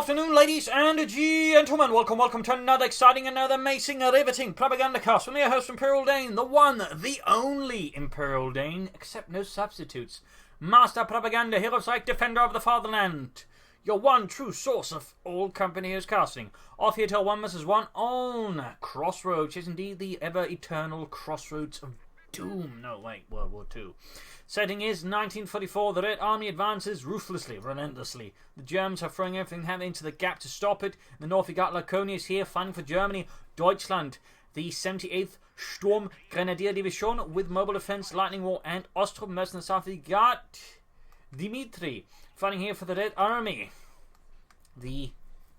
afternoon, ladies and gentlemen. Welcome to another exciting, another amazing, riveting Propagandacast from your host, Imperial Dane, the one, the only Imperial Dane, except no substitutes. Master Propaganda, hero psych, defender of the fatherland. Your one true source of all company news casting. Off here till 1 vs. 1 on Crossroads, is indeed the ever-eternal Crossroads of Doom. No, wait, World War II. Setting is 1944. The Red Army advances ruthlessly, relentlessly. The Germans are throwing everything they have into the gap to stop it. In the north, you got Lyoconius here, fighting for Germany. Deutschland, the 78th Sturm Grenadier Division with mobile defense, lightning war, and Osttruppen. In the south, you got Dimitri, fighting here for the Red Army. The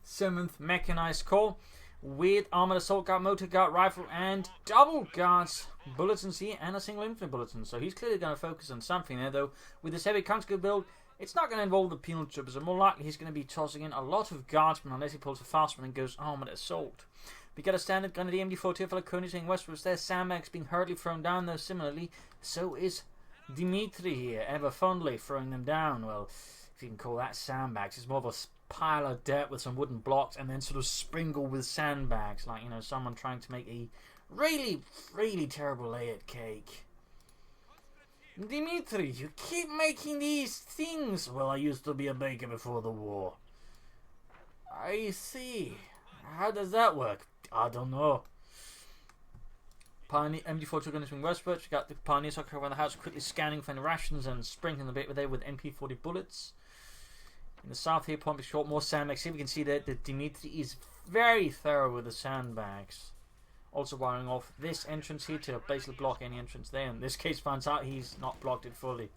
7th Mechanized Corps with armored assault guard, motor guard, rifle, and double guards bulletins here, and a single infantry bulletin. So he's clearly going to focus on something there, though. With this heavy conscript build, it's not going to involve the penal troopers, and more likely he's going to be tossing in a lot of guardsmen unless he pulls a fast one and goes armored assault. We get a standard Grenadier MD-42 for Lyoconius heading westwards. There's sandbags being hurriedly thrown down, though similarly, so is Dimitri here, ever fondly throwing them down. Well, if you can call that sandbags, it's more of a pile of dirt with some wooden blocks and then sort of sprinkled with sandbags, like, you know, someone trying to make a really terrible layered cake. Dimitri, you keep making these things. Well, I used to be a baker before the war. I see. How does that work? I don't know. Pioneer MD-42 going to swing westwards. We got the Pioneers occupying the house, quickly scanning for any rations and sprinkling the bit there with MP-40 bullets. In the south here, pumping short, more sandbags. Here we can see that Dimitri is very thorough with the sandbags. Also wiring off this entrance here to basically block any entrance there. In this case, finds out he's not blocked it fully.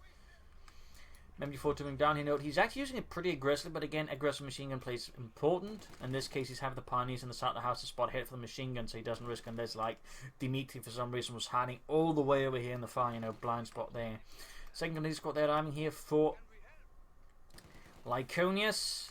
MD-42 moving down here, note he's actually using it pretty aggressively, but again, aggressive machine gun play is important. In this case, he's having the Pioneers in the side of the house to spot ahead for the machine gun, so he doesn't risk unless, like, Dimitri for some reason was hiding all the way over here in the far, you know, blind spot there. Second Grenadier squad there, I'm here for Lyoconius.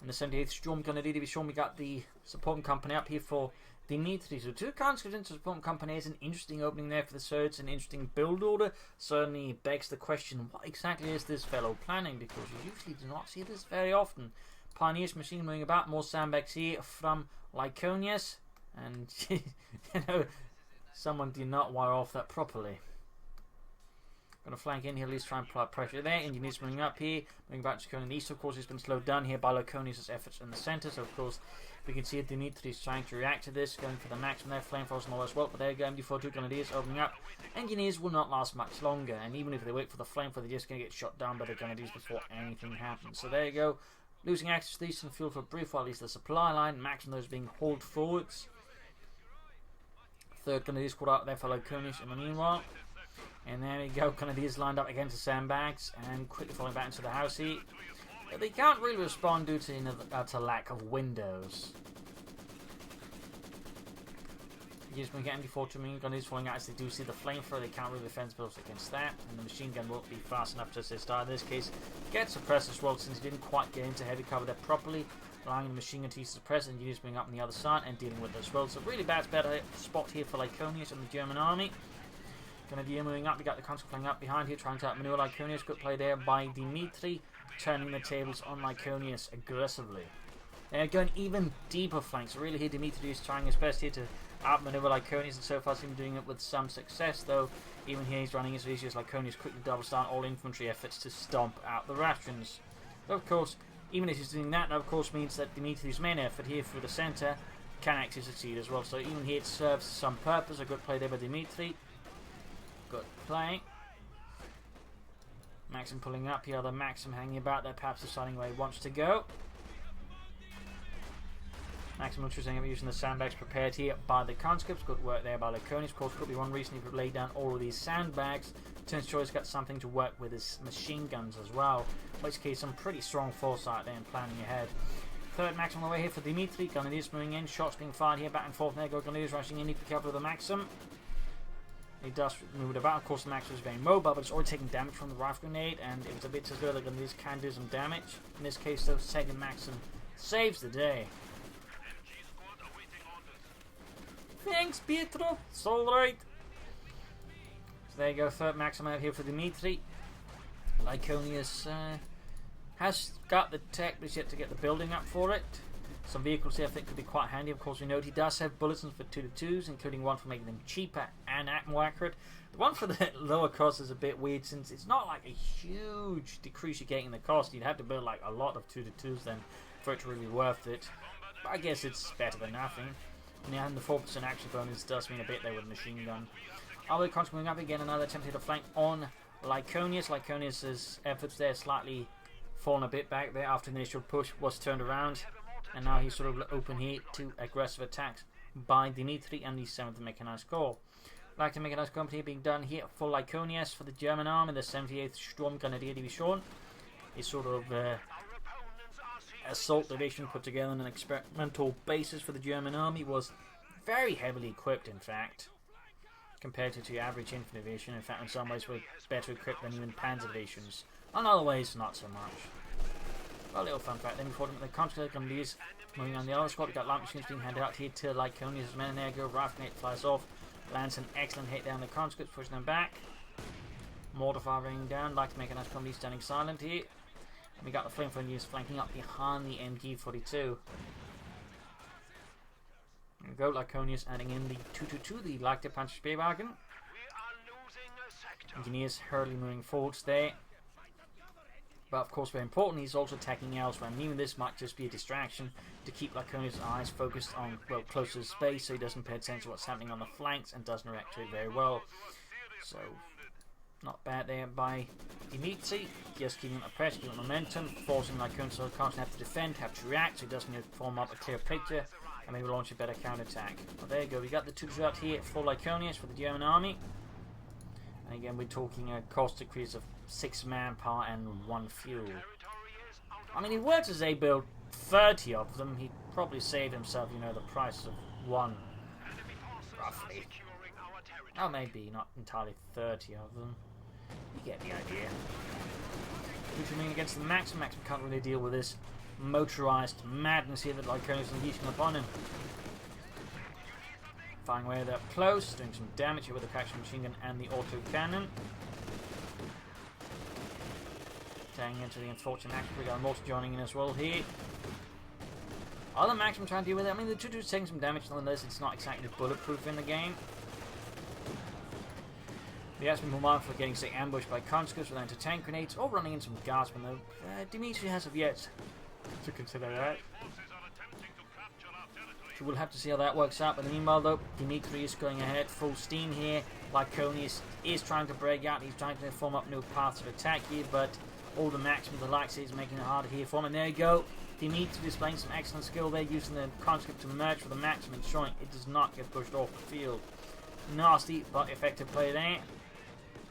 In the 78th Sturm Grenadier Division, we got the supporting company up here for Dimitri. So two conscripts into supporting company is an interesting opening there for the Surge, an interesting build order. Certainly begs the question, what exactly is this fellow planning? Because you usually do not see this very often. Pioneers machine moving about, more sandbags here from Lyoconius. And, you know, someone did not wire off that properly. Going to flank in here, at least try and apply pressure there. Engineers moving up here, moving back to Cone in the east. Of course, he's been slowed down here by Lyoconius' efforts in the centre. So, of course, we can see that Dimitri is trying to react to this, going for the maximum there, flamethrowers and all as well. But there you go, MD-42 Grenadiers opening up. Engineers will not last much longer, and even if they wait for the flamethrower, they're just going to get shot down by the Grenadiers before anything happens. So there you go, losing access to these and fuel for a brief while, at least the supply line, maximum those being hauled forwards. Third Grenadier squad out there for Lyoconius in the meanwhile. And there we go, Grenadiers lined up against the sandbags and quickly falling back into the house here. They can't really respond due to lack of windows. Just when we get MD-42 Grenadiers falling out as they do see the flamethrower, they can't really defend themselves against that, and the machine gun won't be fast enough to assist either. In this case, get suppressed as well, since he didn't quite get into heavy cover there properly, allowing the machine gun to suppress, and Engineers being up on the other side and dealing with it as well. So really bad spot here for Lyoconius and the German army. Grenadier moving up, we got the conscript playing up behind here, trying to outmaneuver Lyoconius. Good play there by Dimitri, turning the tables on Lyoconius aggressively. They're going even deeper flanks. So really here Dimitri is trying his best here to outmaneuver Lyoconius, and so far seems doing it with some success, though even here he's running as easy as Lyoconius quickly doubles down all infantry efforts to stomp out the rations. Though of course, even if he's doing that, of course means that Dimitri's main effort here through the centre can actually succeed as well. So even here it serves some purpose. A good play there by Dimitri. Good play. Maxim pulling up here, the Maxim hanging about there, perhaps deciding where he wants to go. Maxim choosing using the sandbags prepared here by the conscripts. Good work there by Lyoconius. Of course, could be one reason he could lay down all of these sandbags. Turns sure he's got something to work with his machine guns as well. In which case, some pretty strong foresight there and planning ahead. Third Maxim on the way here for Dimitri. Grenadiers moving in, shots being fired here back and forth. There go Grenadiers rushing in, need to cover the Maxim. He does move it about. Of course, the Maxim is very mobile, but it's already taking damage from the rifle grenade, and if it's a bit too slow, the Grenadiers can do some damage. In this case, though, second Maxim saves the day. Thanks, Pietro. It's alright. So there you go, third Maxim out here for Dimitri. Lyoconius Has got the tech, but he's yet to get the building up for it. Some vehicles here I think could be quite handy. Of course, we note he does have bulletins for 2-2s, including one for making them cheaper and more accurate. The one for the lower cost is a bit weird, since it's not like a huge decrease you're getting in the cost. You'd have to build like a lot of 2-2s then for it to really be worth it. But I guess it's better than nothing. And yeah, and the 4% action bonus does mean a bit there with machine gun. Armored Assault coming up again, another attempt to flank on Lyoconius. Lyoconius' efforts there slightly fallen a bit back there after the initial push was turned around. And now he's sort of open here to aggressive attacks by Dimitri and the 7th Mechanized Corps. Like the Mechanized Company being done here for Lyoconius for the German army, the 78th Sturm Grenadier Division. It's sort of assault division put together on an experimental basis for the German army. Was very heavily equipped, in fact, compared to your average infantry division. In fact, in some ways, were better equipped than even panzer divisions. In other ways, not so much. Well, a little fun fact then, before the conscript Grenadiers moving on the other squad, we've got light machines being handed out here to Lyoconius' men, and there go, rifle grenade flies off, lands an excellent hit down the conscripts, pushing them back. Mortar fire raining down, like to make a nice comedy standing silent here. And we got the flamethrower units flanking up behind the MG42. There we go, Lyoconius adding in the 2-2, the Leichter Panzer Speerwagen. Engineers hurriedly moving forwards there. But of course, very important, he's also attacking elsewhere. And even this might just be a distraction to keep Lyoconius' eyes focused on, well, closer to space, so he doesn't pay attention to what's happening on the flanks and doesn't react to it very well. So, not bad there by Dimitri. Just keeping up the pressure, keeping up momentum, forcing Lyoconius to constantly have to defend, have to react, so he doesn't form up a clear picture, and maybe launch a better counterattack. Well, there you go, we got the 2 out here for Lyoconius for the German army. And again, we're talking a cost decrease of 6 manpower and 1 fuel. I mean, he works as they build 30 of them, he'd probably save himself, you know, the price of 1, roughly. Oh, maybe not entirely 30 of them. You get the idea. Moving against the Maxim. Maxim can't really deal with this motorized madness here that Lyoconius is unleashing upon him. Firing away there up close, doing some damage here with the traction machine gun and the auto cannon. Taking into the unfortunate action, we got a mortar joining in as well here. Other Maxim trying to deal with it. I mean, the 2-2 is taking some damage nonetheless. It's not exactly bulletproof in the game. The has been more mindful of getting, say, ambushed by conscripts with anti-tank grenades or running in some guardsmen, though. Dimitri hasn't yet to consider that. So we'll have to see how that works out. But meanwhile, though, Dimitri is going ahead full steam here. Lyoconius is trying to break out. He's trying to form up new paths of attack here, but all the Maxim, the likes, is making it harder here for him. And there you go. Dimitri displaying some excellent skill there, using the conscript to merge for the Maxim, ensuring it does not get pushed off the field. Nasty but effective play there.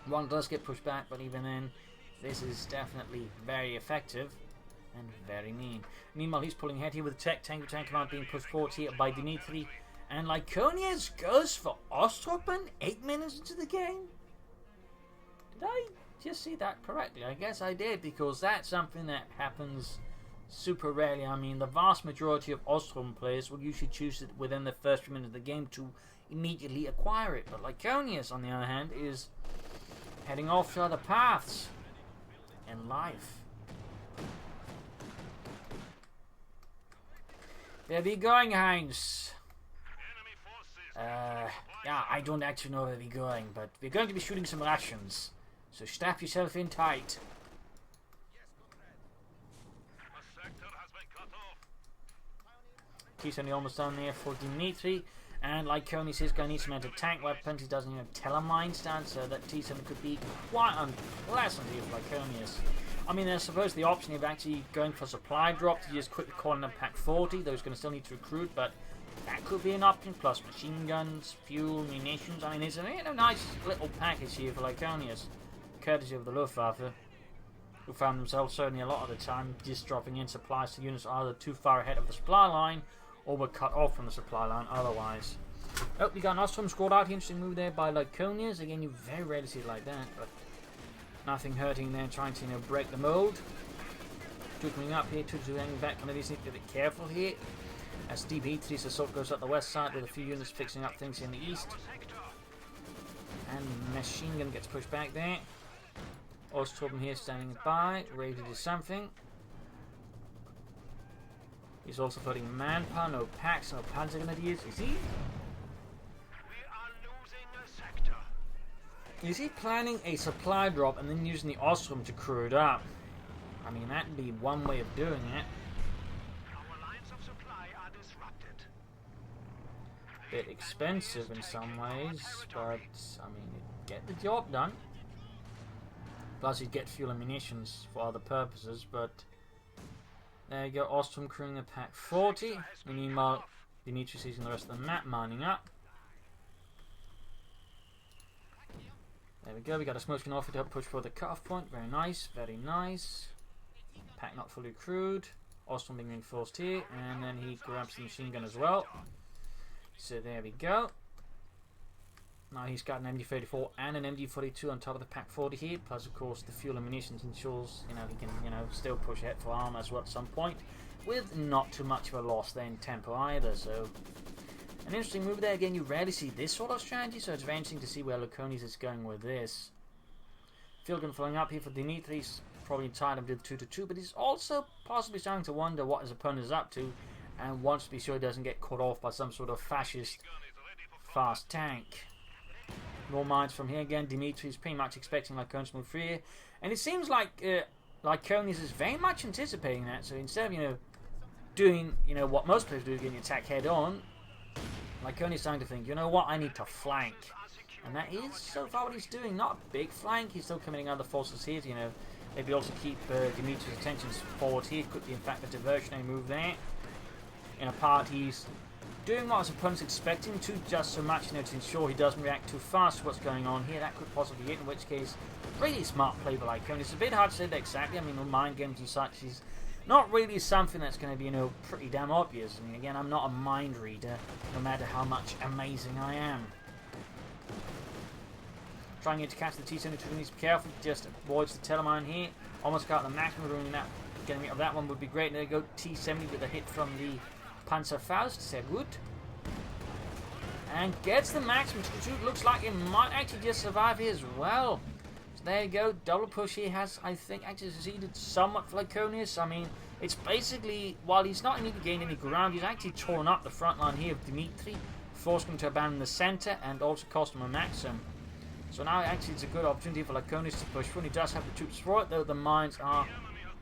One does get pushed back, but even then, this is definitely very effective and very mean. Meanwhile, he's pulling ahead here with the tank command being pushed forward here by Dimitri. And Lyoconius goes for Osttruppen 8 minutes into the game. Did I just see that correctly? I guess I did, because that's something that happens super rarely. I mean, the vast majority of Osttruppen players will usually choose it within the first few minutes of the game to immediately acquire it. But Lyoconius, on the other hand, is heading off to other paths in life. Where are we going, Heinz? Yeah, I don't actually know where we're going, but we're going to be shooting some Russians. So strap yourself in tight. He's only almost done there for Dimitri. And Lyoconius is going to need some anti-tank weapons. He doesn't even tell a mine stand, so that T7 could be quite unpleasant here for Lyoconius. I mean, there's supposed the option of actually going for supply drop to just quickly call in a pack 40. Those going to still need to recruit, but that could be an option. Plus machine guns, fuel, munitions. I mean, it's a nice little package here for Lyoconius, courtesy of the Luftwaffe, who found themselves certainly a lot of the time just dropping in supplies to units either too far ahead of the supply line or were cut off from the supply line otherwise. Oh, we got an Osttruppen squad out here. Interesting move there by Lyoconius. Again, you very rarely see it like that, but nothing hurting there, trying to break the mold. Two coming up here, two hanging back. One of these need to be a bit careful here, as Dimitri's assault goes up the west side with a few units fixing up things in the east. And machine gun gets pushed back there. Osttruppen here standing by, ready to do something. He's also floating manpower, no packs, no panzer grenadiers. You see? We are losing a sector. Is he planning a supply drop and then using the Osttruppen to crew it up? I mean, that'd be one way of doing it. Our lines of supply are disrupted. Bit expensive in some ways, but I mean, it'd get the job done. Plus, you'd get fuel and munitions for other purposes, but there you go. Osttruppen crewing the pack 40. And meanwhile, Dimitri seizing the rest of the map, mining up. There we go. We got a smoke screen off it to help push for the cutoff point. Very nice, very nice. Pack not fully crewed. Osttruppen being reinforced here, and then he grabs the machine gun as well. So there we go. Now he's got an MG34 and an MG42 on top of the pack 40 here. Plus, of course, the fuel and munitions ensures he can still push ahead for armor as well at some point, with not too much of a loss there in tempo either. So an interesting move there. Again, you rarely see this sort of strategy, so it's very interesting to see where Lyoconius is going with this. Field gun following up here for Dimitri. He's probably tired of the 2-2, but he's also possibly starting to wonder what his opponent is up to, and wants to be sure he doesn't get caught off by some sort of fascist fast tank. More mines from here again. Dimitri's pretty much expecting Lyoconius to move through here, and it seems like Lyoconius is very much anticipating that. So instead of doing what most players do, getting attacked head on, Lyoconius is starting to think, you know what, I need to flank, and that is so far what he's doing. Not a big flank. He's still committing other forces here. Maybe also keep Dimitri's attentions forward here. Could be in fact a diversionary move there. In a part, he's doing what his opponent's expecting to, just so much to ensure he doesn't react too fast to what's going on here. That could possibly be it, in which case, really smart play by Lyoconius. It's a bit hard to say that exactly. I mean, with mind games and such, he's not really something that's going to be, pretty damn obvious. I mean, again, I'm not a mind reader, no matter how much amazing I am. Trying to catch the T-72, needs to be careful, just avoids the telemine here. Almost got the maximum, ruining that. Getting rid of that one would be great. There you go, T-70 with a hit from the Panzerfaust, sehr gut. And gets the maximum. Looks like it might actually just survive here as well. So there you go, double push here has, I think, actually succeeded somewhat for Lyoconius. I mean, it's basically, while he's not immediately gained any ground, he's actually torn up the front line here of Dimitri, forced him to abandon the center, and also cost him a maximum. So now actually it's a good opportunity for Lyoconius to push through. He does have the troops for it, though the mines are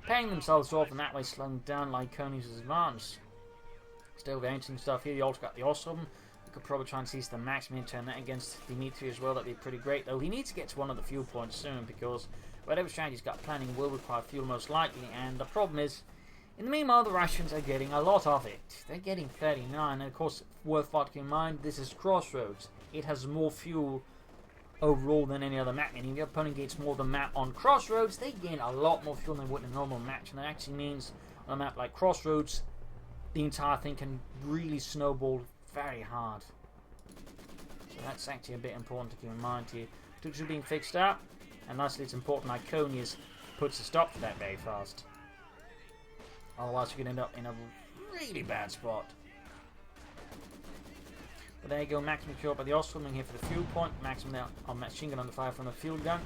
paying themselves off, and that way slowing down Lyoconius' advance. Still very interesting stuff here. You also got the Osttruppen. You could probably try and seize the maximum and turn that against Dimitri as well. That'd be pretty great, though. He needs to get to one of the fuel points soon, because whatever strategy he's got planning will require fuel most likely. And the problem is, in the meanwhile, the Russians are getting a lot of it. They're getting 39. And of course, worthwhile to keep in mind, this is Crossroads. It has more fuel overall than any other map. And if your opponent gets more of the map on Crossroads, they gain a lot more fuel than would in a normal match. And that actually means on a map like Crossroads, the entire thing can really snowball very hard. So that's actually a bit important to keep in mind here. 2-2 being fixed up, and lastly it's important Lyoconius puts a stop to that very fast. Otherwise you could end up in a really bad spot. But there you go, maximum cure by the Osttruppen here for the fuel point. Maximum now on machine gun under fire from the field gun.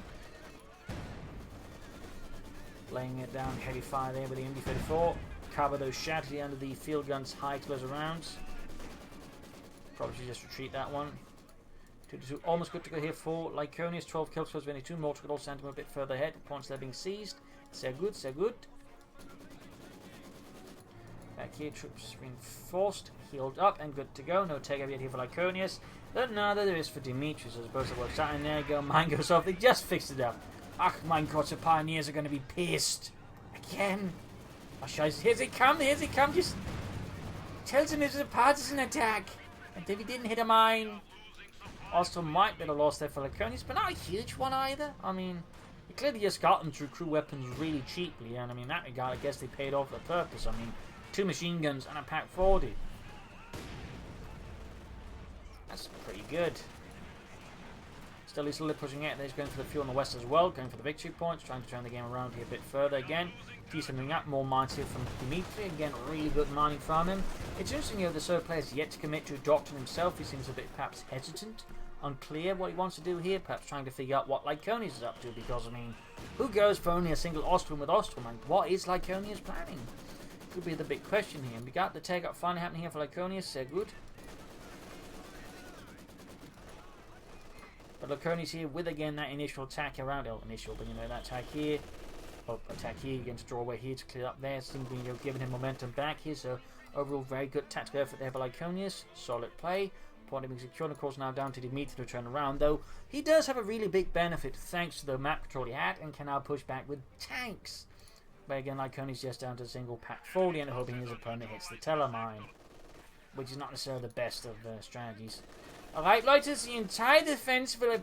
Laying it down, heavy fire there with the MD-34. Cover those shatters under the field gun's high explosive rounds. Probably should just retreat that one. 2-2, almost good to go here for Lyoconius. 12 kills for 22. Mortar could also send him a bit further ahead. Points there being seized. Sehr good, sehr good. Back here, troops reinforced, healed up, and good to go. No takeover yet here for Lyoconius. But neither there is for Dimitri, so I suppose it works out. And there you go, mine goes off. They just fixed it up. Ach, mein Gott, the pioneers are going to be pissed. Again. Oh, scheiße, here they come, just tells him it was a partisan attack. And if he didn't hit a mine, Osttruppen might be a loss there for Lyoconius, but not a huge one either. I mean, he clearly just got them through crew weapons really cheaply, and I mean, in that regard, I guess they paid off the purpose. I mean, 2 machine guns and a pack 40. That's pretty good. Still, he's slowly pushing it. He's going for the fuel on the west as well, going for the victory points, trying to turn the game around here a bit further again. T-something up, more mines here from Dimitri. Again, really good mining from him. It's interesting, the solo player is yet to commit to a doctrine himself. He seems a bit perhaps hesitant, unclear what he wants to do here, perhaps trying to figure out what Lyoconius is up to, because, I mean, who goes for only a single Osttruppen with Osttruppen? What is Lyoconius planning? could be the big question here. We got the take up finally happening here for Lyoconius. Sehr good. But Lyoconius here with again that initial attack around. Oh, initial, but you know, that attack here. Oh, attack here against draw away here to clear up there. Simply, you know, giving him momentum back here. So overall, very good tactical effort there by Lyoconius. Solid play. Point being secured, of course, now down to Dimitri to turn around, though he does have a really big benefit thanks to the map control he had and can now push back with tanks. But again, Lyoconius just down to a single pack forward and hoping his opponent hits the telemine, which is not necessarily the best of strategies. Alright, Leute, the entire defense will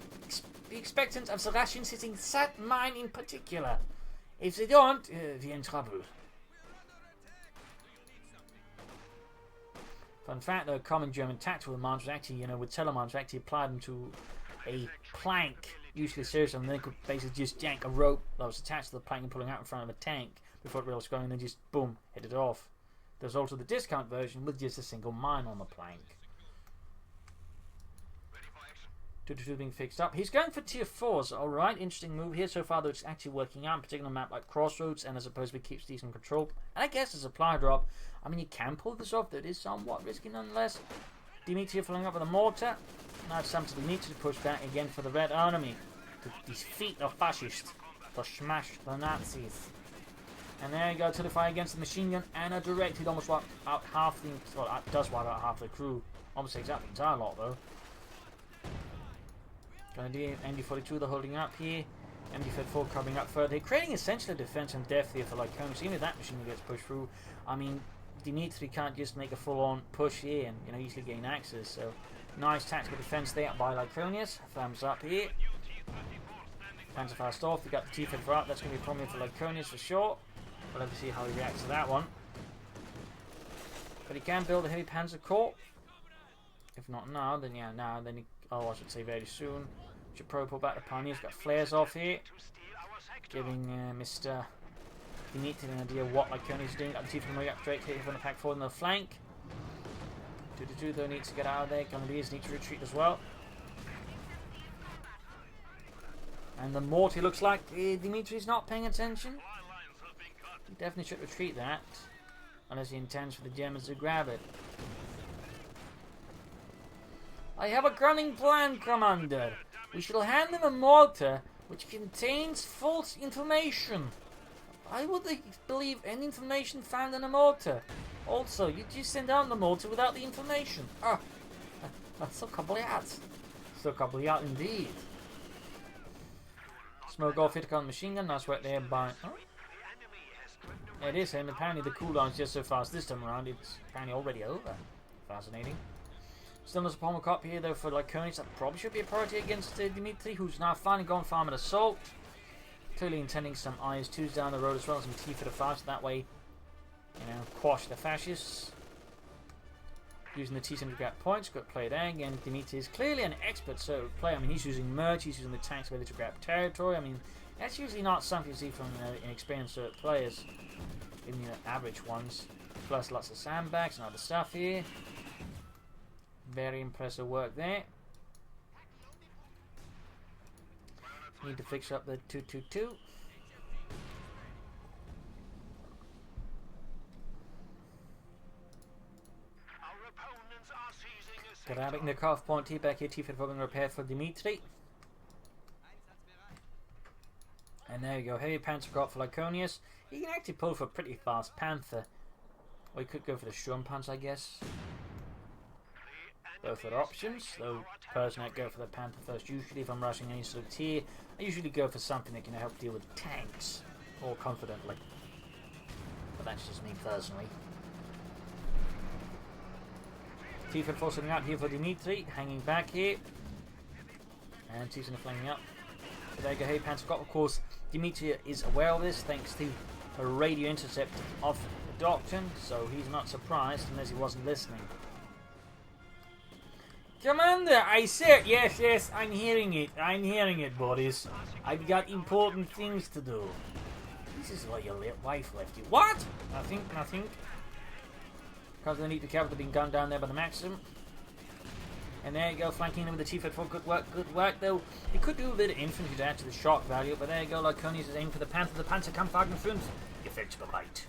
be expectant of the Russians hitting that mine in particular. If they don't, we're in trouble. In fact, the common German tactical mines was actually, you know, with telemines, actually apply them to a plank, usually serious, and they could basically just yank a rope that was attached to the plank and pulling out in front of a tank before it was going, and then just boom, hit it off. There's also the discount version with just a single mine on the plank. 2-2 being fixed up. He's going for tier 4s. Alright, interesting move here so far, though it's actually working out, particularly on a map like Crossroads, and I suppose it keeps decent control. And I guess a supply drop. I mean, you can pull this off, though it is somewhat risky nonetheless. Dimitri filling up with a mortar. Now it's time to Dimitri to push back again for the Red Army. To defeat the fascists. To smash the Nazis. And there you go, to the fire against the machine gun, and a direct hit almost wiped out half the... Well, it does wipe out half the crew. Almost exactly the entire lot, though. Gonna do MD42, they're holding up here. MD34 coming up further, creating essentially a defense and death here for Lyoconius. Even if that machine gets pushed through, I mean, Dimitri can't just make a full-on push here and, you know, easily gain access. So, nice tactical defense there by Lyoconius. Thumbs up here. Panzer fast off. We got the T-Fed for up. That's going to be a problem for Lyoconius for sure. We'll have to see how he reacts to that one. But he can build a heavy Panzer Corps. If not now, then yeah, now, then he... Oh, I should say very soon. Should probably pull back the Pioneers. Got flares off here. Giving Mr. Dimitri an idea of what Lyoconius is doing. Got the T from the way up straight here from the pack forward on the flank. 2-2 though needs to get out of there. Gonna need to retreat as well. And the mortar looks like Dimitri's not paying attention. He definitely should retreat that. Unless he intends for the Germans to grab it. I have a cunning plan, Commander. We shall hand them a mortar which contains false information. Why would they believe any information found in a mortar? Also, you just send out the mortar without the information. Ah, that's so kabliat. So kabliat indeed. Smoke off hit on the machine gun. Nice work there by... Oh. Yeah, it is, and apparently the cooldown is just so fast this time around. It's apparently already over. Fascinating. Still no pommel cop here though for Lyoconius. That probably should be a priority against Dimitri, who's now finally gone for armoured assault. Clearly intending some IS-2s down the road as well, some T for the fast. That way, you know, quash the fascists. Using the T-center to grab points. Good play there. Again, Dimitri is clearly an expert sort of player. I mean, he's using merge, he's using the tanks ready to grab territory. I mean, that's usually not something you see from inexperienced sort of players, even average ones. Plus lots of sandbags and other stuff here. Very impressive work there. Need to fix up the 222. Grabbing the cuff point T back here, T-Fed being repaired for Dimitri. And there you go, heavy Panzer got for Lyoconius. He can actually pull for a pretty fast Panther. Or he could go for the Sturmpanzer, I guess. Both are options, though personally I'd go for the Panther first. Usually if I'm rushing any sort of tier, I usually go for something that can help deal with tanks more confidently. But that's just me personally. T-Fed forcing out here for Dimitri, hanging back here. And T-Fed flaming up. So there you go, hey Panther got, of course, Dimitri is aware of this thanks to a radio intercept of the Doctrine, so he's not surprised unless he wasn't listening. Commander, I said, yes, I'm hearing it, buddies. I've got important things to do. This is why your wife left you. What? Nothing. Because they need the capital being gunned down there by the Maxim. And there you go, flanking them with the T-Fed for good work though. He could do a bit of infantry to add to the shock value, but there you go, Lyoconius is aiming for the Panther. The Panzer Kampfwagen 5, Gefecht bereit.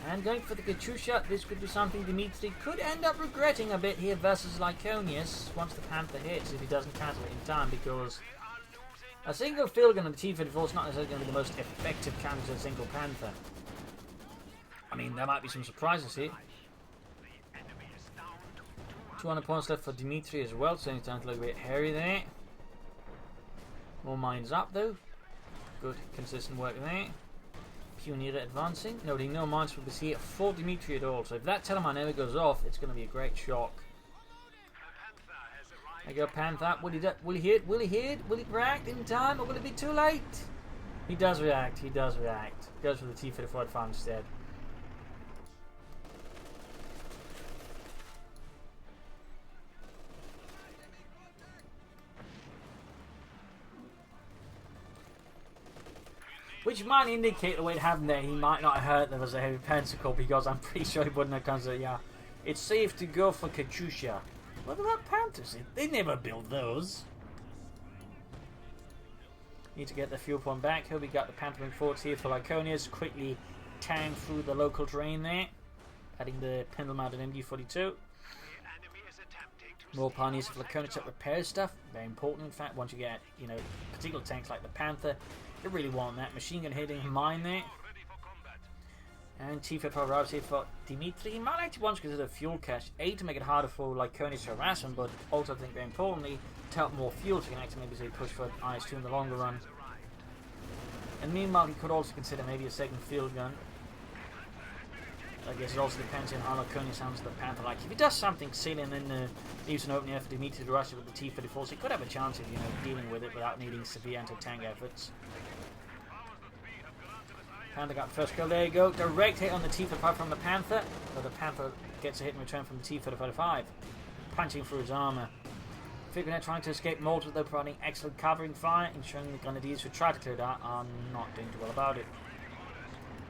And going for the Katyusha, this could be something Dimitri could end up regretting a bit here versus Lyoconius once the Panther hits, if he doesn't cancel it in time, because a single field gun on the T-34 is not necessarily going to be the most effective counter to a single Panther. I mean, there might be some surprises here. 200 points left for Dimitri as well, so he's starting to look a bit hairy there. More mines up though. Good, consistent work there. Pioneer advancing. Noting no mines will be here for Dimitri at all. So if that telemaneuver goes off, it's going to be a great shock. There you go, Panther. Will he hit? Will he hit? Will he react in time, or will it be too late? He does react. He does react. Goes for the T-34 advance instead. Which might indicate the way it happened there. He might not have heard there was a heavy pentacle, because I'm pretty sure he wouldn't have considered, yeah, it's safe to go for Katyusha. What about Panthers? They never build those. Need to get the fuel point back. Here we got the Panther Wing forwards here for Lyoconius. Quickly tank through the local terrain there. Adding the pendulum mounted MG42. More pioneers for Lyoconius to repair stuff. Very important, in fact, once you get, you know, particular tanks like the Panther. You really want that machine gun hitting mine there. And T-34 arrives here for Dimitri. He might actually want to consider fuel cache. A, to make it harder for Lyoconius to harass him, but also I think very importantly to help more fuel, so you can actually maybe say push for IS-2 in the longer run. And meanwhile he could also consider maybe a second field gun. I guess it also depends on how Lyoconius handles the Panther. Like if he does something silly and then leaves an opening for Dimitri to rush it with the T-34, so he could have a chance of, you know, dealing with it without needing severe anti-tank efforts. Panther got the first kill. There you go. Direct hit on the T-35 from the Panther. So the Panther gets a hit in return from the T-35, punching through his armour. Figurehead trying to escape mortars, though providing excellent covering fire, ensuring the Grenadiers who try to clear that are not doing too well about it.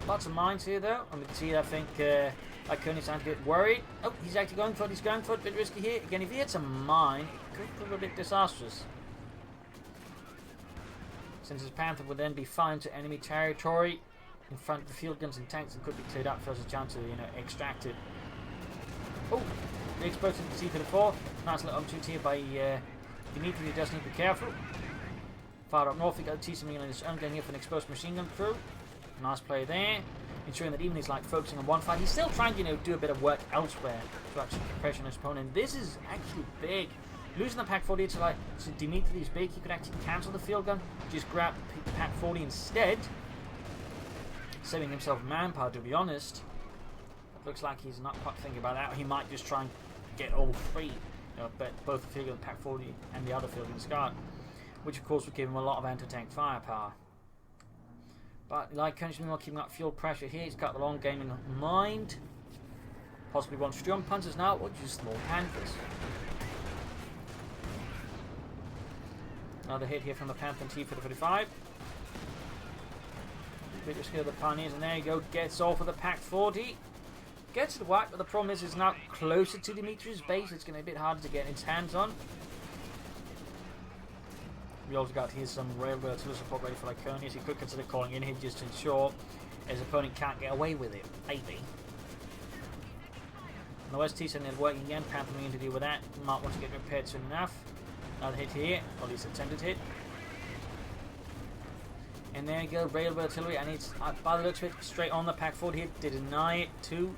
Lots of mines here though. I'm going to see, I think, Lyoconius starting to get worried. Oh, he's actually going for it. He's going for it. A bit risky here. Again, if he hits a mine, it could prove a bit disastrous, since his Panther would then be flying to enemy territory in front of the field guns and tanks, and could be cleared up first, a chance to, you know, extract it. Oh, the explosion to the T-34. Nice little opportunity here by Dimitri, who does need to be careful. Far up north, we got T-something on his own gun here for an exposed machine gun crew. Nice play there, ensuring that even he's like focusing on one fight, he's still trying to, you know, do a bit of work elsewhere to actually put pressure on his opponent. This is actually big. Losing the Pak-40 to Dimitri is big. He could actually cancel the field gun, just grab the Pak-40 instead, saving himself manpower, to be honest. It looks like he's not quite thinking about that. He might just try and get all three, you know, but both the field gun, the Pak-40 and the other field gun Scar, which of course would give him a lot of anti-tank firepower. But Lyoconius meanwhile keeping up fuel pressure here. He's got the long game in mind. Possibly one Sturmpanzers now, or just small Panthers. Another hit here from the Panther and T-35. Bit of skill of the Pioneers, and there you go. Gets off with the Pak-40. Gets it whacked, but the problem is it's now closer to Dimitri's base. It's going to be a bit harder to get its hands on. We also got here some railway artillery support ready for Lyoconius. He could consider calling in here just to ensure his opponent can't get away with it. Maybe. And the West T-Center working again. Panther meaning to deal with that. Might want to get repaired soon enough. Another hit here, or at least attempted hit. And there you go, railway artillery, and it's, by the looks of it, straight on the Pak-40 hit to deny it to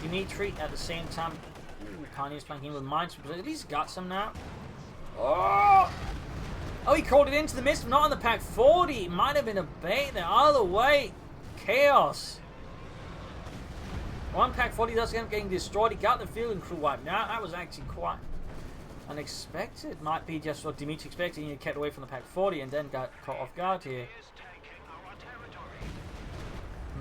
Dimitri. At the same time, Pioneer's flanking with mines, but at least got some now. Oh! Oh, he called it into the mist, not on the Pak-40. Might have been a bait there. Either way, chaos. One Pak-40 does end up getting destroyed. He got the field and crew wiped. Now, that was actually quite unexpected. Might be just what Dimitri expected. He kept away from the Pak-40 and then got caught off guard here.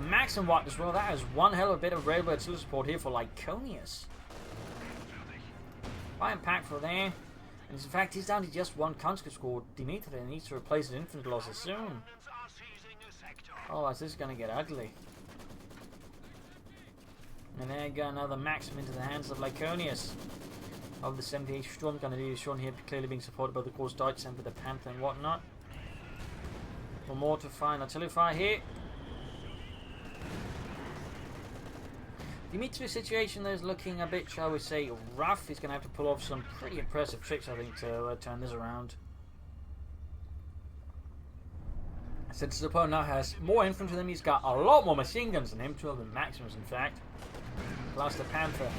Maxim wiped as well. That is one hell of a bit of railway artillery support here for Lyoconius. Fine pack for there. And in fact, he's down to just one conscript squad. Dimitri needs to replace his infantry losses soon. Otherwise, this is going to get ugly. And there you go, another Maxim into the hands of Lyoconius. Of the 78th Sturm Grenadiers shown here, clearly being supported by the CoH2 and with the Panther and whatnot. One more to find artillery fire here. Dimitri's situation is looking a bit, shall we say, rough. He's going to have to pull off some pretty impressive tricks, I think, to turn this around. Since his opponent now has more infantry than him, he's got a lot more machine guns than him, 12 than Maximus, in fact. Plus the Panther.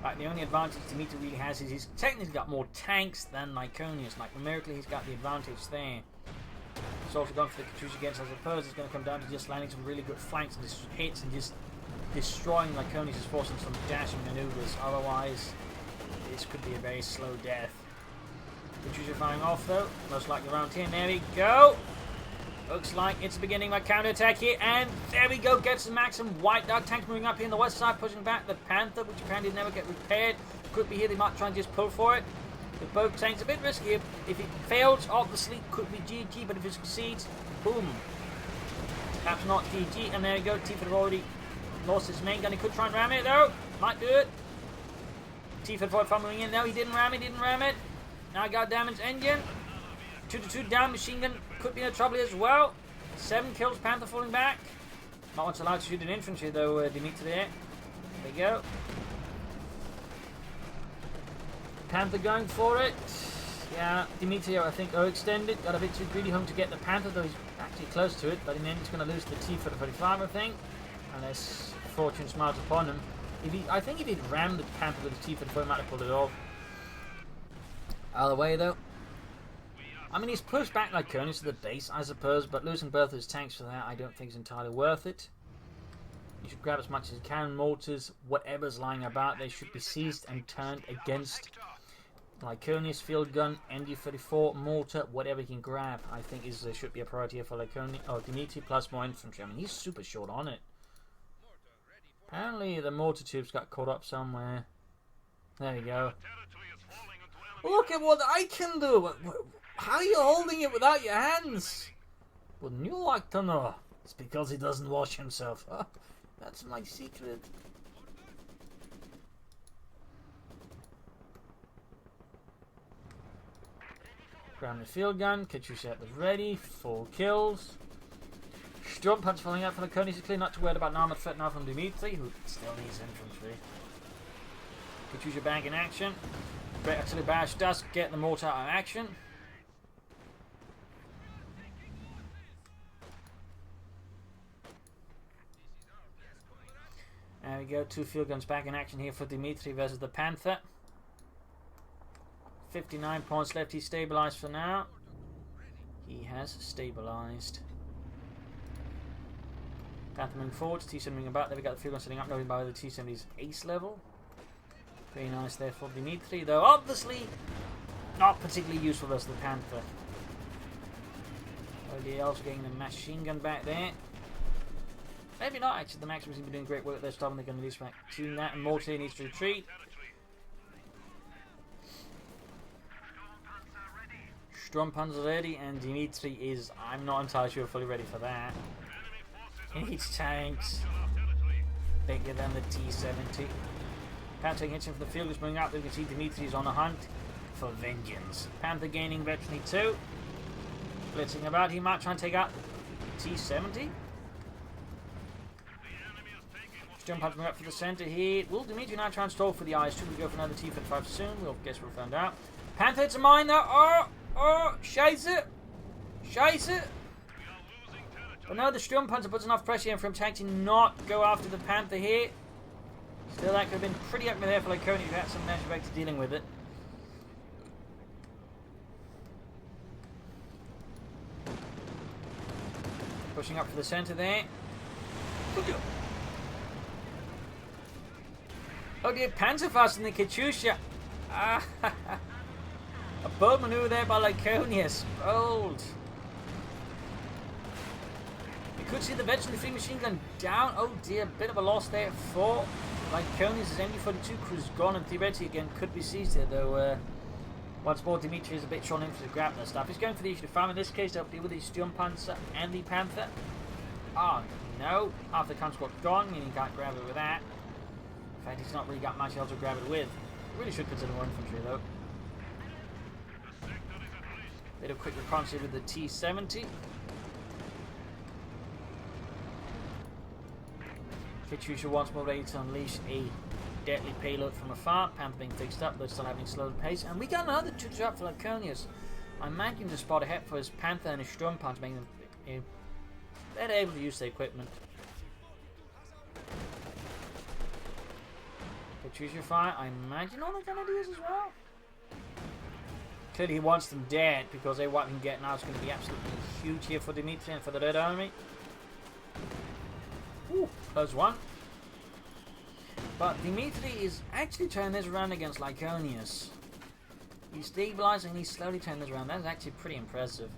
Right, the only advantage Dimitri really has is he's technically got more tanks than Lyoconius. Like, numerically, he's got the advantage there. He's also gone for the Katyusha against, I suppose it's going to come down to just landing some really good flanks and just hits and just destroying Lyoconius, is forcing some dashing maneuvers. Otherwise, this could be a very slow death. Katyusha firing off though, most likely around here. There we go. Looks like it's beginning my counterattack here, and there we go. Gets the Maxim. White Dog tank moving up here on the west side, pushing back the Panther, which apparently never get repaired. Could be here. They might try and just pull for it. The both tanks a bit risky. If it fails, obviously could be GG, but if it succeeds, boom. Perhaps not GG, and there we go. Tifa already lost his main gun. He could try and ram it though. Might do it. Tifa fumbling in. No, he didn't ram it. Now I got damaged engine. 2-2 down. Machine gun could be in trouble as well. 7 kills. Panther falling back. Not once allowed to shoot an infantry though. Dimitri there. There we go. Panther going for it. Yeah, Dimitri, I think, overextended. Got a bit too greedy home to get the Panther, though he's actually close to it. But in the end, he's going to lose the T for the 45, I think. Unless fortune smiles upon him. I think if he'd rammed the Panther with the T for the 45, he might have pulled it off. Either way, though. I mean, he's pushed back Lyoconius to the base, I suppose. But losing both his tanks for that, I don't think is entirely worth it. You should grab as much as you can. Mortars, whatever's lying about, they should be seized and turned against Lyoconius. Field gun, ND-34, mortar, whatever you can grab, I think should be a priority here for Lyoconius. Oh, Dimitri plus more infantry. I mean, he's super short on it. Apparently, the mortar tubes got caught up somewhere. There we go. Look at what I can do. How are you holding it without your hands? Wouldn't you like to know? It's because he doesn't wash himself. That's my secret. Ground the field gun. Katyusha was ready. 4 kills. Storm punch falling out for Lyoconius. Clearly not too worried about an armored threat now from Dimitri, who still needs infantry. Katyusha back in action. Great artillery barrage does get the mortar out of action. There we go, 2 field guns back in action here for Dimitri versus the Panther. 59 points left. He's stabilized for now. He has stabilized. Panther moving forward. T-70 moving about. There we got the field gun setting up. Knowing by the T-70's ace level. Very nice there for Dimitri, though obviously not particularly useful versus the Panther. Everybody else getting the machine gun back there. Maybe not, actually. The Maximus seem to be doing great work. They're stopping the gun release back. Tune that, and Mortier needs to retreat. Strompanzer ready, and Dimitri is, I'm not entirely sure, fully ready for that. He needs tanks. Bigger than the T-70. Panther taking hits in for the field is moving up. We can see Dimitri is on a hunt for vengeance. Panther gaining veteran 2. Blitzing about. He might try and take out the T-70. Jump punch up for the center here. Will Dimitri now try and stall for the eyes? Should we go for another T-55 soon? We'll guess we'll find out. Panther hits a mine though. Oh, scheiße. Scheiße. But now the Sturmpanzer puts enough pressure in for him to actually not go after the Panther here. Still, that could have been pretty up there for Lyoconius if he had some natural back to dealing with it. Pushing up for the center there. Oh dear, Panther faster than the Katyusha. A bold maneuver there by Lyoconius. Bold. You could see the veteran free machine gun down. Oh dear, bit of a loss there for Lyoconius. His MD-42 crew's gone, and theoretically again could be seized here, though once more Dimitri is a bit short in for the grab that stuff. He's going for the issue to farm in this case to help deal with the Sturmpanzer and the Panther. Oh no, half the gun squad's gone, meaning he can't grab it with that. In fact, he's not really got much else to grab it with. Really should consider more infantry though. Bit of quick reconnaissance with the T-70. Katyusha once more ready to unleash a deadly payload from afar. Panther being fixed up, but still having slowed pace. And we got another 2-drop for Lyoconius. I'm managing to spot ahead for his Panther and his Sturmpanzer, making them better able to use the equipment. Katyusha fire, I imagine all the Grenadiers as well. Clearly he wants them dead, because what we can get now is going to be absolutely huge here for Dimitri and for the Red Army. Ooh, close one. But Dimitri is actually turning this around against Lyoconius. He's stabilizing and he's slowly turning this around. That's actually pretty impressive.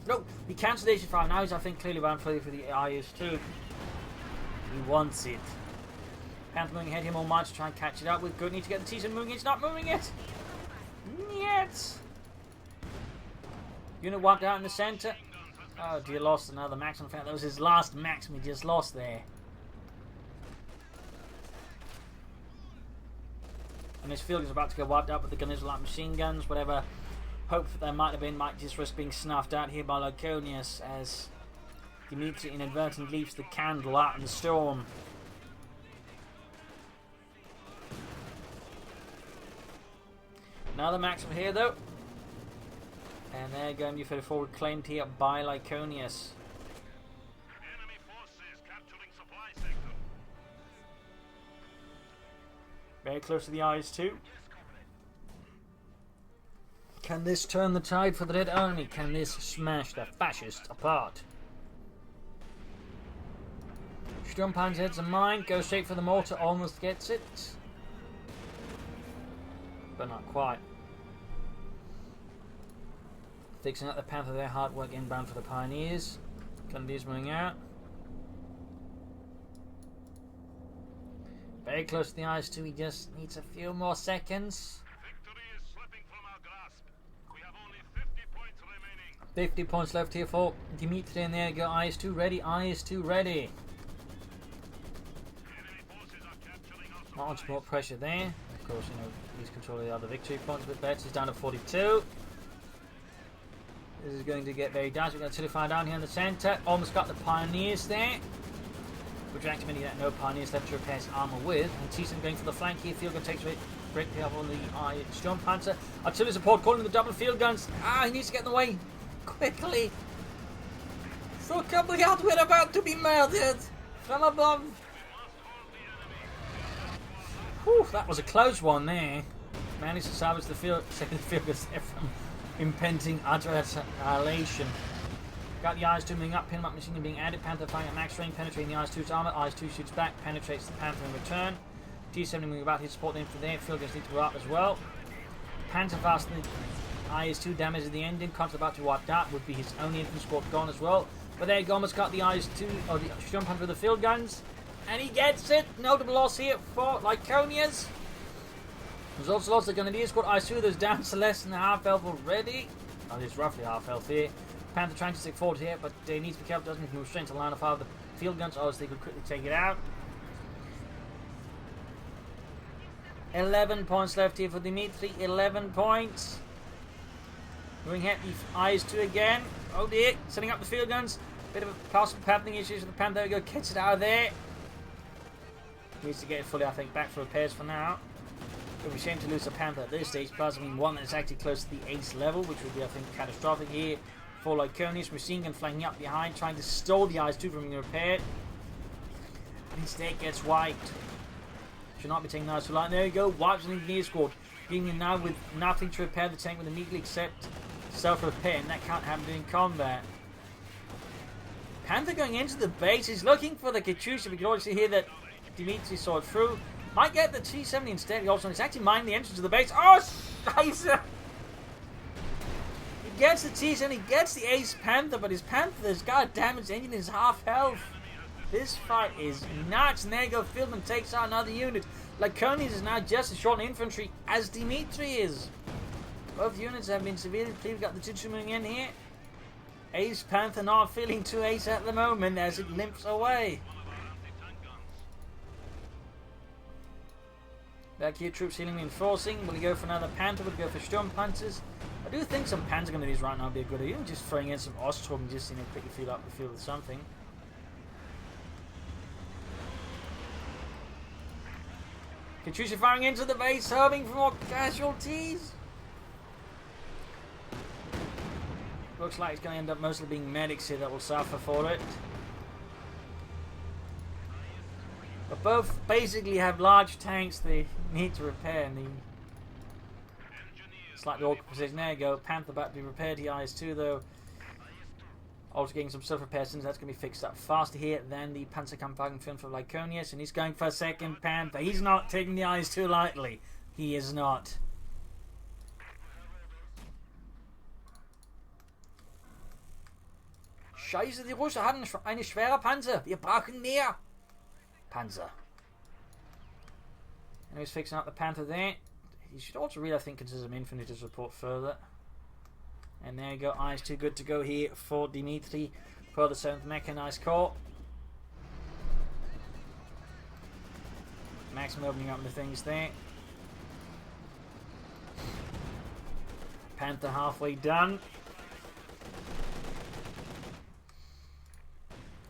No, he cancelled Station 5. Now he's, I think, clearly bound for the IS-2. He wants it. Panther moving ahead here more miles to try and catch it up with. Good, need to get the T-7 moving. It's not moving it. Yet. Unit wiped out in the center. Oh dear, lost another Maxim. That was his last Maxim he just lost there. And his field is about to get wiped out with the gunners like machine guns. Whatever hope that there might have been might just risk being snuffed out here by Lyoconius as Dimitri inadvertently leaves the candle out in the storm. Another Maxim here though. And they're going to be forward claimed here by Lyoconius. Enemy forces capturing supply sector. Very close to the IS-2. Can this turn the tide for the Red Army? Can this smash the fascists apart? Sturmpanzer heads a mine, goes straight for the mortar, almost gets it. But not quite. Fixing up the Panther, their hard work inbound for the Pioneers. Grenadiers moving out. Very close to the IS-2, he just needs a few more seconds. Victory is slipping from our grasp. We have only 50 points remaining. 50 points left here for Dimitri, and there you go, IS-2 ready, IS-2 ready. Enemy forces are capturing our Not much supplies. more pressure there. Of course, you know, he's controlling the other victory points a bit better. He's down to 42. This is going to get very dicey. We've got Artillery fire down here in the centre. Almost got the Pioneers there. Which are actually meaning that no Pioneers left to repair his armour with. And T-7 going for the flank here. Field gun takes great help on the Sturmpanzer. Artillery support calling the double field guns. He needs to get in the way quickly. So Cabrigard, we're about to be murdered from above. Whew, that was a close one there. Managed to salvage the second field guns there from impending annihilation. Got the IS-2 moving up, pin up machine gun being added. Panther firing at max range, penetrating the IS-2's armor. IS-2 shoots back, penetrates the Panther in return. T-7 moving about his support them for there. Field guns need to go up as well. Panther fast the IS-2 damages the engine. Constantly about to be wiped out. Would be his only infantry support gone as well. But there you go, almost got the IS-2 or the Sturmpanzer with the field guns. And he gets it. Notable loss here for Lyoconius. There's also lost the Grenadier squad. IS-2 there's down to less than half health already. Oh, there's roughly half health here. Panther trying to stick forward here, but they need to be careful. Doesn't move straight into line of fire of the field guns, or else they could quickly take it out. 11 points left here for Dimitri. 11 points. Moving ahead, the IS-2 again. Oh dear, setting up the field guns. Bit of a possible pathing issues with the Panther. There we go, gets it out of there. Needs to get it fully, I think, back for repairs for now. It would be a shame to lose the Panther at this stage. Plus, I mean, one that's actually close to the ace level, which would be, I think, catastrophic here for Lyoconius. Machine gun flanking up behind, trying to stall the IS-2 from being repaired. And instead gets wiped. Should not be taking those too light. There you go, wipes an engineer squad. Being in now with nothing to repair the tank, with immediately accept self-repair, and that can't happen in combat. Panther going into the base, he's looking for the Katyusha. We can already see here that Dimitri saw it through. Might get the T-70 instead. He also is actually mining the entrance to the base. Oh, Scheiße! He gets the T-70, he gets the Ace Panther, but his Panther's got a damaged engine, his half health. This fight is nuts. And there you go, Fieldman takes out another unit. Lyoconius is now just as short in infantry as Dimitri is. Both units have been severely depleted. We've got the T-2 moving in here. Ace Panther not feeling too ace at the moment as it limps away. Back here, troops healing reinforcing. Will he go for another Panther? Will he go for Sturmpanzers? I do think some Panzer Grenadiers right now would be a good idea. Just throwing in some Osttruppen, just quickly fill up the field with something. Katyusha firing into the base, hoping for more casualties. Looks like it's going to end up mostly being medics here that will suffer for it. But both basically have large tanks they need to repair. And slightly awkward position. There you go. Panther about to be repaired. The IS-2 though. Also getting some stuff repaired since that's going to be fixed up faster here than the Panzerkampfwagen film for Lyoconius. And he's going for a second Panther. He's not taking the IS-2 lightly. He is not. Scheiße, die Russen haben eine schwere Panzer. Wir brauchen mehr Panzer. And he's fixing up the Panther there. He should also really, I think, consider some infantry to support further. And there you go, IS-2 good to go here for Dimitri for the 7th Mechanized Corps. Maximum opening up the things there. Panther halfway done.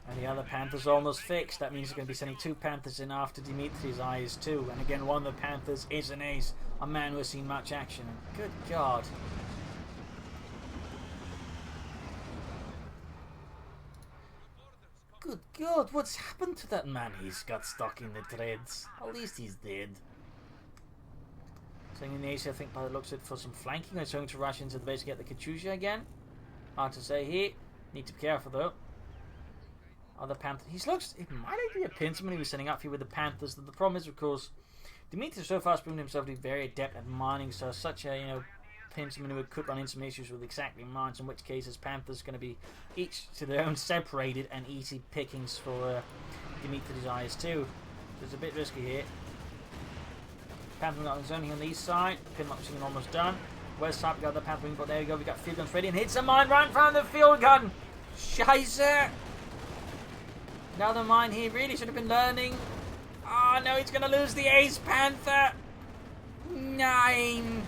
And the other Panther's almost fixed. That means he's going to be sending 2 Panthers in after Dimitri's IS-2. And again, one of the Panthers is an ace. A man who has seen much action. And good God. Good God, what's happened to that man? He's got stuck in the treads. At least he's dead. Sending the ace, I think, by the looks of it, for some flanking. He's going to rush into the base to get the Katyusha again. Hard to say here. Need to be careful though. Other Panther. It might actually be a Pinsman he was sending up here with the Panthers. The problem is, of course, Dimitri so far has proven himself to be very adept at mining, so such a, Pinsman who could run into some issues with exactly mines, in which case his Panthers going to be each to their own separated and easy pickings for Dimitri's IS-2. So it's a bit risky here. Panther got zoning on the east side. Pinlock machine almost done. West side, we got the Panther wing, but there we go. We got field guns ready and hits a mine right in front of the field gun. Scheiße! Another mine here, really should have been learning. Oh no, he's going to lose the Ace Panther. 9.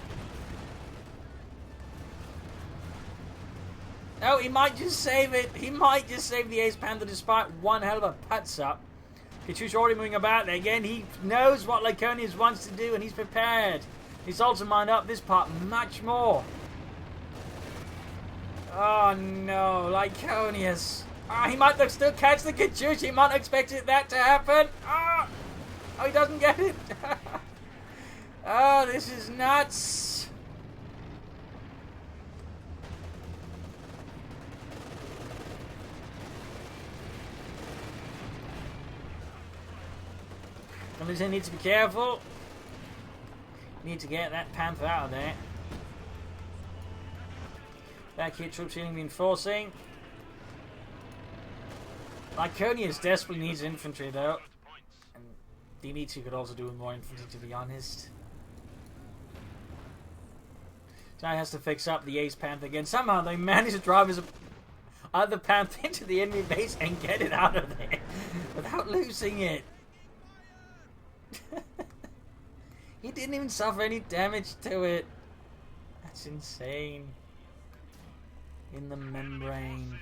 No, he might just save it. He might just save the Ace Panther despite one hell of a putz up. Katyusha already moving about there again. He knows what Lyoconius wants to do and he's prepared. He's also mined up this part much more. Oh no, Lyoconius. He might still catch the Katyusha. He might not expect that to happen. Oh, he doesn't get it. Oh, this is nuts. Somebody needs to be careful. Need to get that Panther out of there. Back here, troops healing, reinforcing. Lyoconius desperately needs infantry though. And Dimitri could also do with more infantry, to be honest. So he has to fix up the Ace Panther again. Somehow they managed to drive his other Panther into the enemy base and get it out of there without losing it. He didn't even suffer any damage to it. That's insane. In the membrane.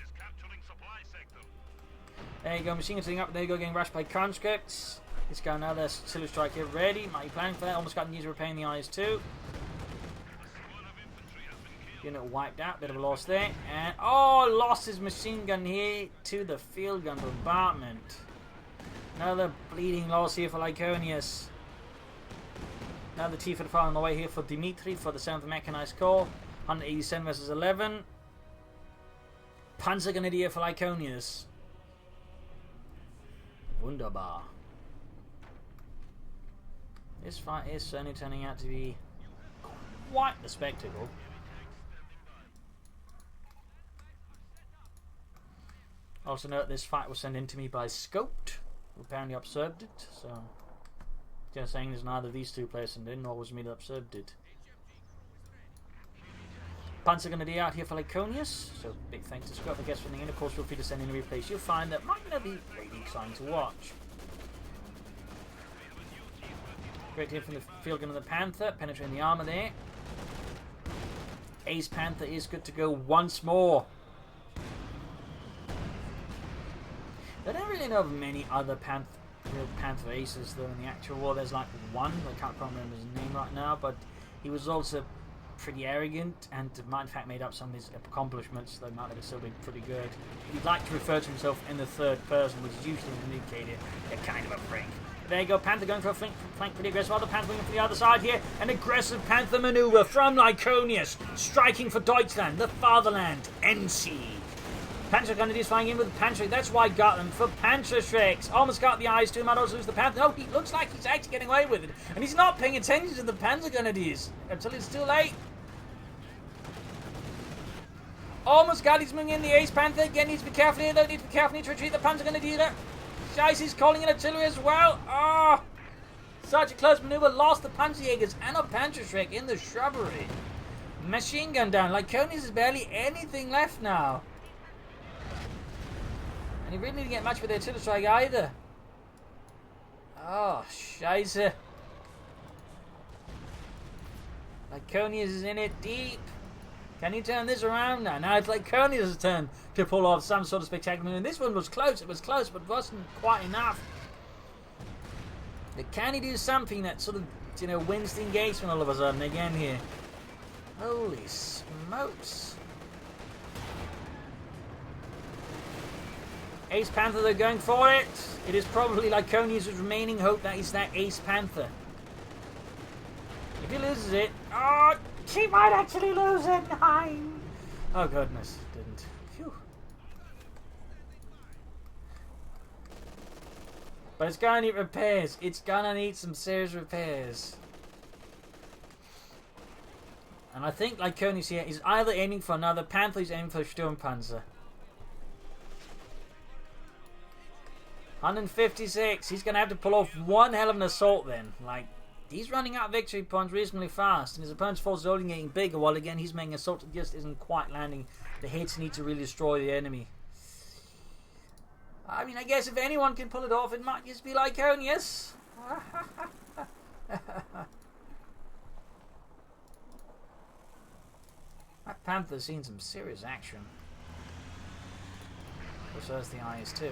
There you go, machine gun sitting up. There you go, getting rushed by conscripts. Let's go now. There's artillery strike here ready. Might be planning for that. Almost got news of repairing the IS-2. Unit wiped out. Bit of a loss there. And lost his machine gun here to the field gun bombardment. Another bleeding loss here for Lyoconius. Another T for the fire on the way here for Dimitri for the 7th Mechanized Corps. 187 versus 11. Panzer Grenadier for Lyoconius. Wunderbar. This fight is certainly turning out to be quite the spectacle. Also note this fight was sent in to me by Scoped, who apparently observed it, so just saying there's neither of these two players sent in, nor was me that observed it. Panzer Grenadier out here for Lyoconius, so big thanks to Scott, I guess, for the in. Of course, feel free to send in a replays. You'll find that might not be really exciting to watch. Great hit from the field gun of the Panther, penetrating the armour there. Ace Panther is good to go once more. I don't really know of many other real Panther aces though in the actual war. There's like one, I can't quite remember his name right now, but he was also pretty arrogant and might in fact made up some of his accomplishments, though might have still been pretty good. He'd like to refer to himself in the third person, which is usually indicated they're kind of a freak. There you go, Panther going for a flank pretty aggressive. Other Panther going for the other side here. An aggressive Panther maneuver from Lyoconius, striking for Deutschland, the fatherland, NC. Panzer Grenadiers flying in with the Panzer. That's why I got them for Panzer Shreks. Almost got the eyes too. Might also lose the Panther. No, he looks like he's actually getting away with it. And he's not paying attention to the Panzer Grenadiers until it's too late. Almost got his moving in the Ace Panther. Again, needs to be careful here though. Needs to be careful. Needs to retreat the Panzer Grenadier. Scheiße, he's calling in artillery as well. Oh, such a close maneuver. Lost the Panzerjägers and a Panzer Shrek in the shrubbery. Machine gun down. Lyoconius has barely anything left now. And he really didn't get much with the artillery strike either. Oh, Scheiße. Lyoconius is in it deep. Can he turn this around now? Now it's Lyoconius' turn to pull off some sort of spectacular move. And this one was close. It was close, but wasn't quite enough. But can he do something that sort of, you know, wins the engagement all of a sudden again here? Holy smokes. Ace Panther, they're going for it. It is probably Lyoconius' remaining hope that is that Ace Panther. If he loses it, oh, he might actually lose it. Nine. Oh goodness, didn't. Phew. But it's gonna need repairs. It's gonna need some serious repairs. And I think Lyoconius here is either aiming for another Panther, he's aiming for a Sturmpanzer. 156. He's going to have to pull off one hell of an assault then. Like, he's running out of victory points reasonably fast, and his opponent's forces are only getting bigger, while again he's making an assault that just isn't quite landing. The hits need to really destroy the enemy. I mean, I guess if anyone can pull it off, it might just be Lyoconius. That Panther's seen some serious action. So has the IS-2.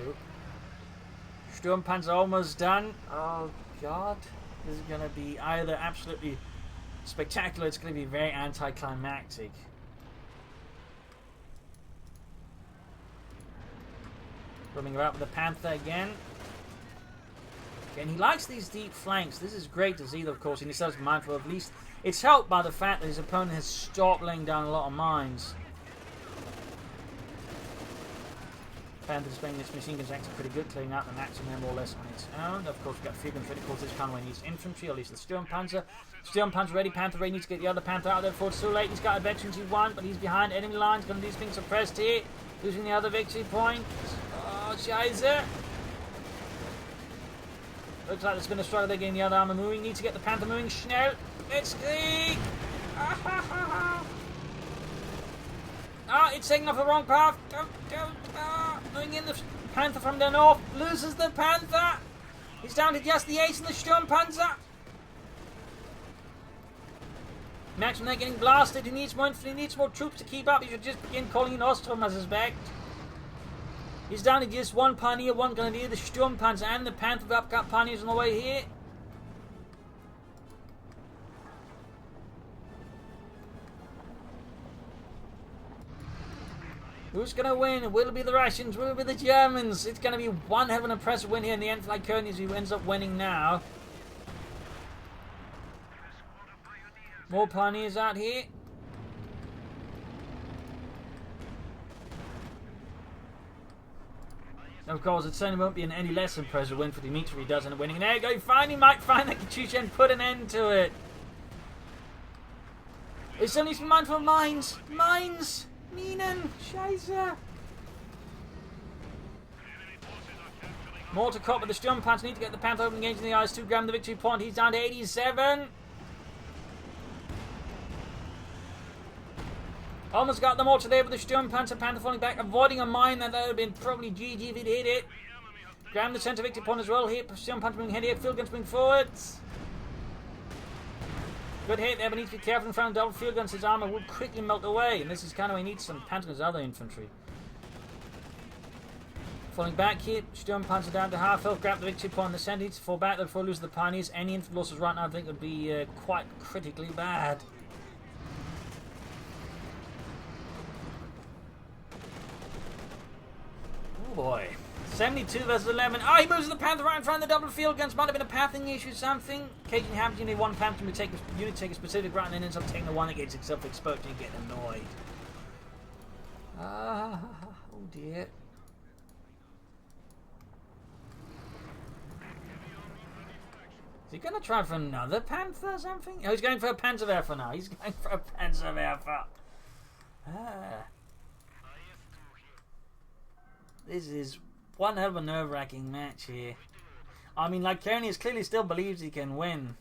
Sturmpanzer almost done. Oh god. This is going to be either absolutely spectacular, it's going to be very anticlimactic. Roaming about with the Panther again. Again, he likes these deep flanks. This is great to see, of course, and he still has mindful of at least. It's helped by the fact that his opponent has stopped laying down a lot of mines. Panther's playing this machine gun's actually pretty good, clearing out the maximum more or less on its own. Of course, we've got few gun criticals. This convoy needs infantry, or at least the Sturmpanzer. Sturmpanzer ready, Panther ready, needs to get the other Panther out there before it's too late. He's got a veterans he won, but he's behind enemy lines. Going to do these things suppressed here. Losing the other victory point. Oh, Scheiße. Looks like it's going to struggle there getting the other armor moving. Need to get the Panther moving. Schnell. It's Krieg. It's taking off the wrong path. Moving in the Panther from the north. Loses the Panther. He's down to just the Ace and the Sturmpanzer. Maximum, they're getting blasted. He needs more infantry. He needs more troops to keep up. He should just begin calling in Osttruppen, I suspect. He's down to just one Pioneer, one Grenadier, the Sturmpanzer and the Panther. We've got Pioneers on the way here. Who's going to win? Will it be the Russians? Will it be the Germans? It's going to be one hell of an impressive win here in the end for Lyoconius, who ends up winning now. More Pioneers out here. Of course, it certainly won't be an any less impressive win for Dimitri if he does end up winning. And there you go, he finally might find that Katyusha and put an end to it. It still needs to be mindful of mines. Mines! Minen! Scheiße! More to cop, but the Sturmpanzer need to get the Panther open, engaging the IS-2, grab the victory point. He's down to 87. Almost got the mortar there with the Sturmpanzer. Panther falling back, avoiding a mine that would have been probably GG if he'd hit it. Grab the centre victory point as well here. Sturmpanzer moving ahead here. Field guns moving forwards. Good hit there, but needs to be careful in front of double field guns. His armor will quickly melt away, and this is kind of where he needs some Pentagon's other infantry. Falling back here, Sturmpanzer down to half health, grab the victory point in the center, needs to fall back before losing the pioneers. Any infantry losses right now I think would be quite critically bad. Oh boy. 72 versus 11. Oh, he moves the Panther right in front of the double field guns. Might have been a pathing issue or something. Occasionally happens, you need one Panther to take a specific route and then ends up taking the one that gets itself exposed and you get annoyed. Oh dear. Is he going to try for another Panther or something? Oh, he's going for a Panzerwerfer now. He's going for a Panzerwerfer. This is one hell of a nerve-wracking match here. I mean, Lyoconius clearly still believes he can win.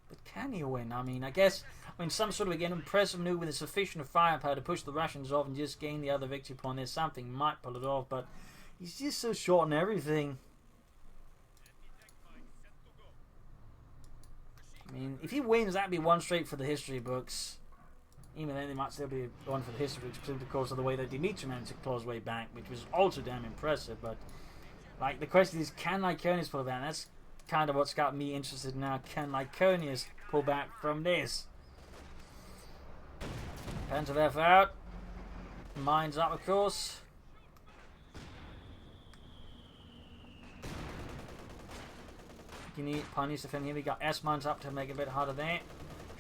But can he win? I mean, some sort of, again, impressive move with a sufficient firepower to push the Russians off and just gain the other victory point. There's something might pull it off, but he's just so short on everything. I mean, if he wins, that'd be one straight for the history books. Even then, there might still be one for the history books, simply because of the way that Dimitri managed to claw his way back, which was also damn impressive. But, like, the question is, can Lyoconius pull back? That's kind of what's got me interested now. Can Lyoconius pull back from this? Panzerwerfer out. Mines up, of course. You need pioneers to defend here. We got S-mines up to make it a bit harder there.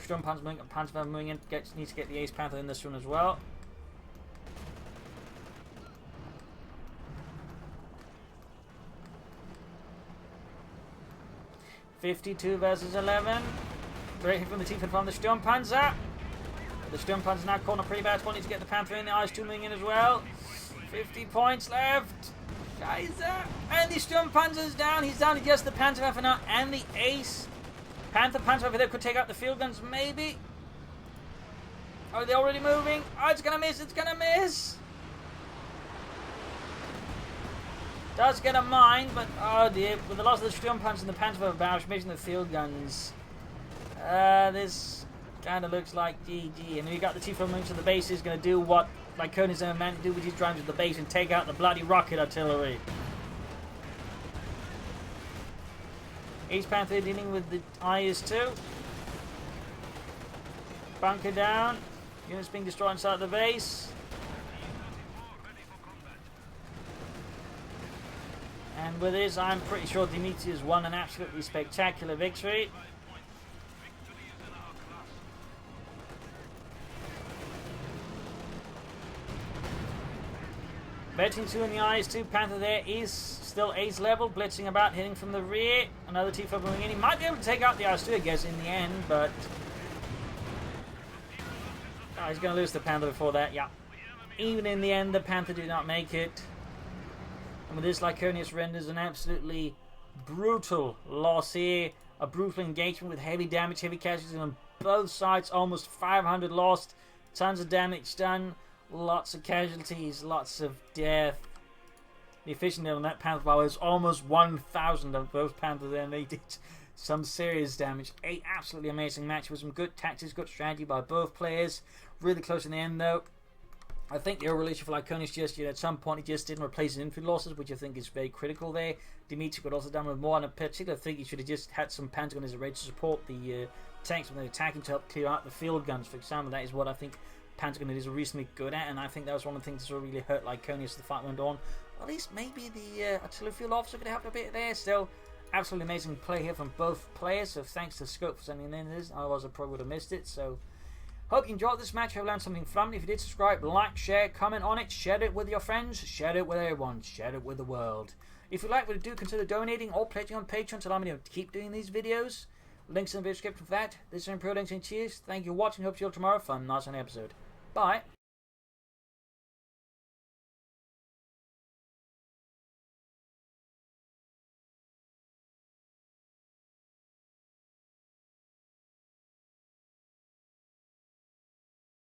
Panzerwerfer moving in. Needs to get the Ace Panther in this one as well. (52 versus 11). Great hit from the teeth from the Sturmpanzer. The Sturmpanzer now caught in a pretty bad spot. Needs to get the Panther in. The Eyes 2 moving in as well. 50 points left. Scheiße. And the Sturmpanzer's down. He's down to just the Panzerwerfer now and the Ace. Panzerwerfer there could take out the field guns, maybe. Are they already moving? Oh, it's gonna miss. It's gonna miss. Does get a mine, but oh dear. With the loss of the Sturmpanzer and the Panzerwerfer barrage, missing the field guns. This kind of looks like GG. And we got the T-4 moving to the base. Is going to do what Lyoconius and man to do with his drones to the base and take out the bloody rocket artillery. Ace Panther dealing with the IS-2. Bunker down. Units being destroyed inside the base. And with this, I'm pretty sure Dimitri has won an absolutely spectacular victory. Betting 2 in the IS-2. Panther there is still ace level, blitzing about, hitting from the rear. Another T-4 moving in. He might be able to take out the IS-2, I guess, in the end, but oh, he's going to lose the Panther before that. Yeah. Even in the end, the Panther did not make it. And with this, Lyoconius renders an absolutely brutal loss here. A brutal engagement with heavy damage, heavy casualties on both sides. Almost 500 lost. Tons of damage done. Lots of casualties, lots of death. The efficiency on that Panther power is almost 1,000 of those Panthers there, and they did some serious damage. A absolutely amazing match with some good tactics, good strategy by both players. Really close in the end though. I think the overall issue for Lyoconius just, at some point he just didn't replace his infantry losses, which I think is very critical there. Dimitri could also done with more, and in particular I think he should have just had some Pentagon as a raid to support the tanks when they're attacking to help clear out the field guns, for example. That is what I think Pentagon is reasonably good at, and I think that was one of the things that sort of really hurt Lyoconius as the fight went on. At least maybe the artillery field officer could have helped a bit there. Still, absolutely amazing play here from both players, so thanks to Scope for sending in this. Otherwise I probably would have missed it. So hope you enjoyed this match. Hope you learned something from it. If you did, subscribe, like, share, comment on it, share it with your friends, share it with everyone, share it with the world. If you like what I do, consider donating or pledging on Patreon to allow me to keep doing these videos. Links in the description for that. This is Imperial Links and cheers. Thank you for watching. Hope to see you all tomorrow for a nice episode. Bye.